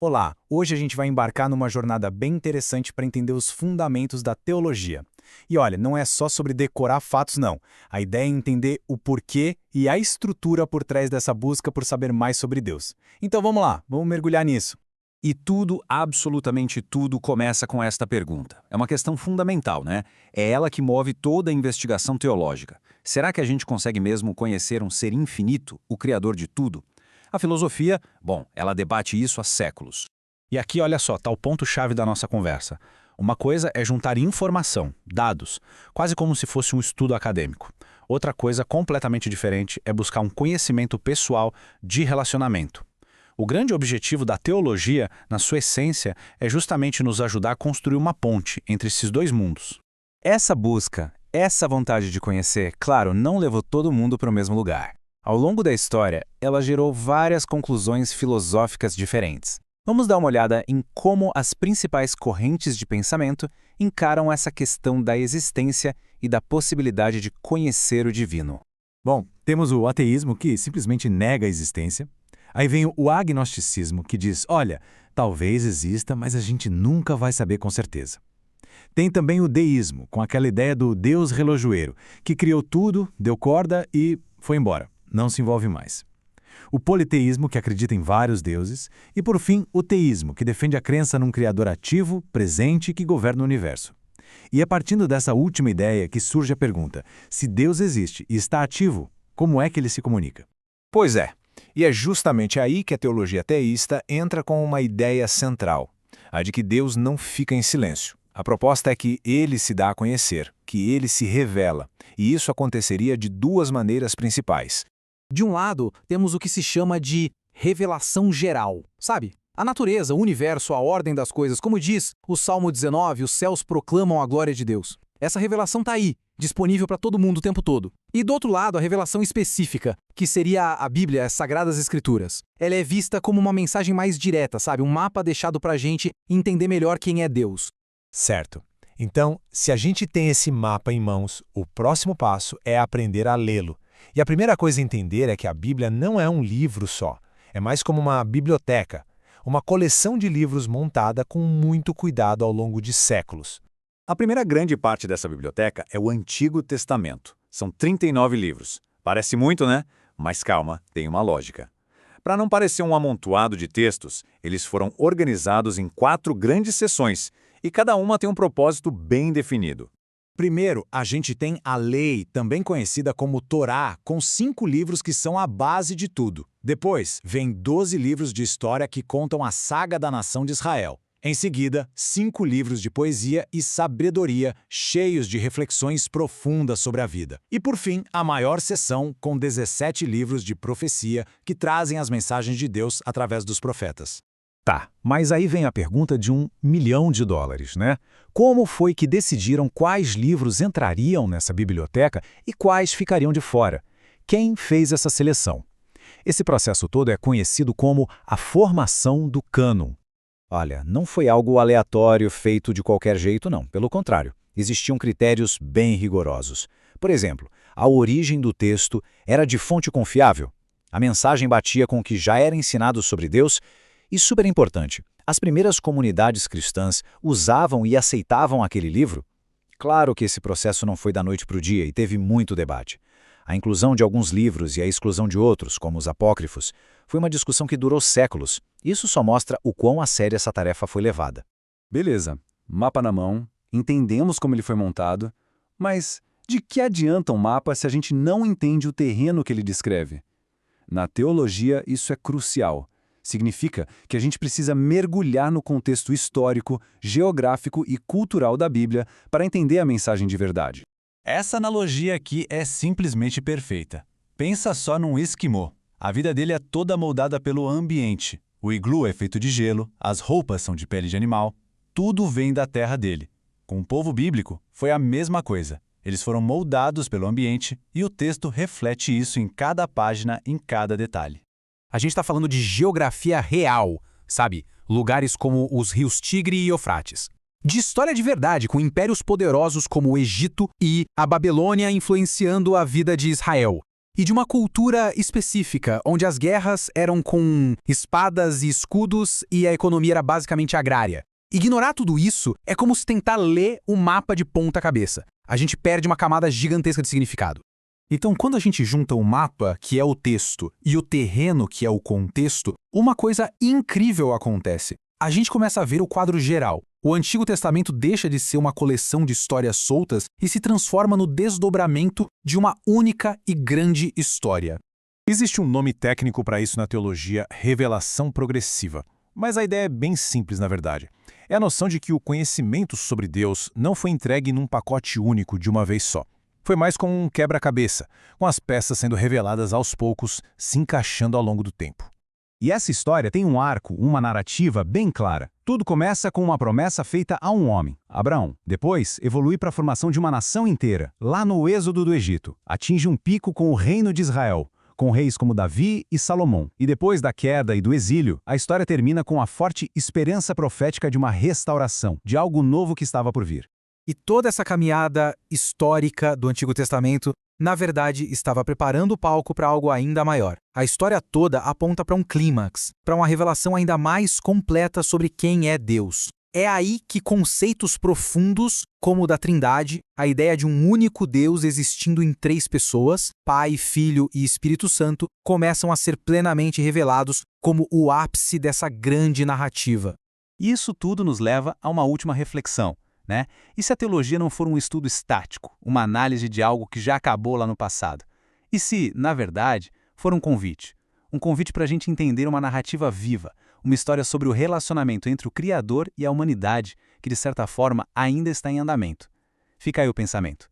Olá, hoje a gente vai embarcar numa jornada bem interessante para entender os fundamentos da teologia. E olha, não é só sobre decorar fatos, não. A ideia é entender o porquê e a estrutura por trás dessa busca por saber mais sobre Deus. Então vamos lá, vamos mergulhar nisso. E tudo, absolutamente tudo, começa com esta pergunta. É uma questão fundamental, né? É ela que move toda a investigação teológica. Será que a gente consegue mesmo conhecer um ser infinito, o Criador de tudo? A filosofia, bom, ela debate isso há séculos. E aqui, olha só, está o ponto-chave da nossa conversa. Uma coisa é juntar informação, dados, quase como se fosse um estudo acadêmico. Outra coisa completamente diferente é buscar um conhecimento pessoal de relacionamento. O grande objetivo da teologia, na sua essência, é justamente nos ajudar a construir uma ponte entre esses dois mundos. Essa busca, essa vontade de conhecer, claro, não levou todo mundo para o mesmo lugar. Ao longo da história, ela gerou várias conclusões filosóficas diferentes. Vamos dar uma olhada em como as principais correntes de pensamento encaram essa questão da existência e da possibilidade de conhecer o divino. Bom, temos o ateísmo, que simplesmente nega a existência. Aí vem o agnosticismo, que diz, olha, talvez exista, mas a gente nunca vai saber com certeza. Tem também o deísmo, com aquela ideia do Deus relojoeiro, que criou tudo, deu corda e foi embora. Não se envolve mais. O politeísmo, que acredita em vários deuses. E, por fim, o teísmo, que defende a crença num Criador ativo, presente e que governa o universo. E é partindo dessa última ideia que surge a pergunta, se Deus existe e está ativo, como é que ele se comunica? Pois é, e é justamente aí que a teologia teísta entra com uma ideia central, a de que Deus não fica em silêncio. A proposta é que ele se dá a conhecer, que ele se revela, e isso aconteceria de duas maneiras principais. De um lado, temos o que se chama de revelação geral, sabe? A natureza, o universo, a ordem das coisas, como diz o Salmo 19, os céus proclamam a glória de Deus. Essa revelação está aí, disponível para todo mundo o tempo todo. E do outro lado, a revelação específica, que seria a Bíblia, as Sagradas Escrituras. Ela é vista como uma mensagem mais direta, sabe? Um mapa deixado para a gente entender melhor quem é Deus. Certo. Então, se a gente tem esse mapa em mãos, o próximo passo é aprender a lê-lo. E a primeira coisa a entender é que a Bíblia não é um livro só. É mais como uma biblioteca, uma coleção de livros montada com muito cuidado ao longo de séculos. A primeira grande parte dessa biblioteca é o Antigo Testamento. São 39 livros. Parece muito, né? Mas calma, tem uma lógica. Para não parecer um amontoado de textos, eles foram organizados em 4 grandes seções, e cada uma tem um propósito bem definido. Primeiro, a gente tem a lei, também conhecida como Torá, com 5 livros que são a base de tudo. Depois, vem 12 livros de história que contam a saga da nação de Israel. Em seguida, 5 livros de poesia e sabedoria, cheios de reflexões profundas sobre a vida. E por fim, a maior seção, com 17 livros de profecia que trazem as mensagens de Deus através dos profetas. Tá, mas aí vem a pergunta de $1 milhão, né? Como foi que decidiram quais livros entrariam nessa biblioteca e quais ficariam de fora? Quem fez essa seleção? Esse processo todo é conhecido como a formação do cânon. Olha, não foi algo aleatório feito de qualquer jeito, não. Pelo contrário, existiam critérios bem rigorosos. Por exemplo, a origem do texto era de fonte confiável? A mensagem batia com o que já era ensinado sobre Deus? E super importante, as primeiras comunidades cristãs usavam e aceitavam aquele livro? Claro que esse processo não foi da noite para o dia e teve muito debate. A inclusão de alguns livros e a exclusão de outros, como os apócrifos, foi uma discussão que durou séculos. Isso só mostra o quão a sério essa tarefa foi levada. Beleza, mapa na mão, entendemos como ele foi montado, mas de que adianta um mapa se a gente não entende o terreno que ele descreve? Na teologia, isso é crucial. Significa que a gente precisa mergulhar no contexto histórico, geográfico e cultural da Bíblia para entender a mensagem de verdade. Essa analogia aqui é simplesmente perfeita. Pensa só num esquimó. A vida dele é toda moldada pelo ambiente. O iglu é feito de gelo, as roupas são de pele de animal, tudo vem da terra dele. Com o povo bíblico, foi a mesma coisa. Eles foram moldados pelo ambiente e o texto reflete isso em cada página, em cada detalhe. A gente está falando de geografia real, sabe? Lugares como os rios Tigre e Eufrates. De história de verdade, com impérios poderosos como o Egito e a Babilônia influenciando a vida de Israel. e de uma cultura específica, onde as guerras eram com espadas e escudos e a economia era basicamente agrária. Ignorar tudo isso é como se tentar ler o mapa de ponta cabeça. A gente perde uma camada gigantesca de significado. Então, quando a gente junta o mapa, que é o texto, e o terreno, que é o contexto, uma coisa incrível acontece. A gente começa a ver o quadro geral. O Antigo Testamento deixa de ser uma coleção de histórias soltas e se transforma no desdobramento de uma única e grande história. Existe um nome técnico para isso na teologia, revelação progressiva. Mas a ideia é bem simples, na verdade. É a noção de que o conhecimento sobre Deus não foi entregue num pacote único de uma vez só. Foi mais como um quebra-cabeça, com as peças sendo reveladas aos poucos, se encaixando ao longo do tempo. E essa história tem um arco, uma narrativa bem clara. Tudo começa com uma promessa feita a um homem, Abraão. Depois, evolui para a formação de uma nação inteira, lá no êxodo do Egito. Atinge um pico com o reino de Israel, com reis como Davi e Salomão. E depois da queda e do exílio, a história termina com a forte esperança profética de uma restauração, de algo novo que estava por vir. E toda essa caminhada histórica do Antigo Testamento, na verdade, estava preparando o palco para algo ainda maior. A história toda aponta para um clímax, para uma revelação ainda mais completa sobre quem é Deus. É aí que conceitos profundos, como o da Trindade, a ideia de um único Deus existindo em 3 pessoas, Pai, Filho e Espírito Santo, começam a ser plenamente revelados como o ápice dessa grande narrativa. E isso tudo nos leva a uma última reflexão, né? E se a teologia não for um estudo estático, uma análise de algo que já acabou lá no passado? E se, na verdade, for um convite para a gente entender uma narrativa viva, uma história sobre o relacionamento entre o Criador e a humanidade, que de certa forma ainda está em andamento? Fica aí o pensamento.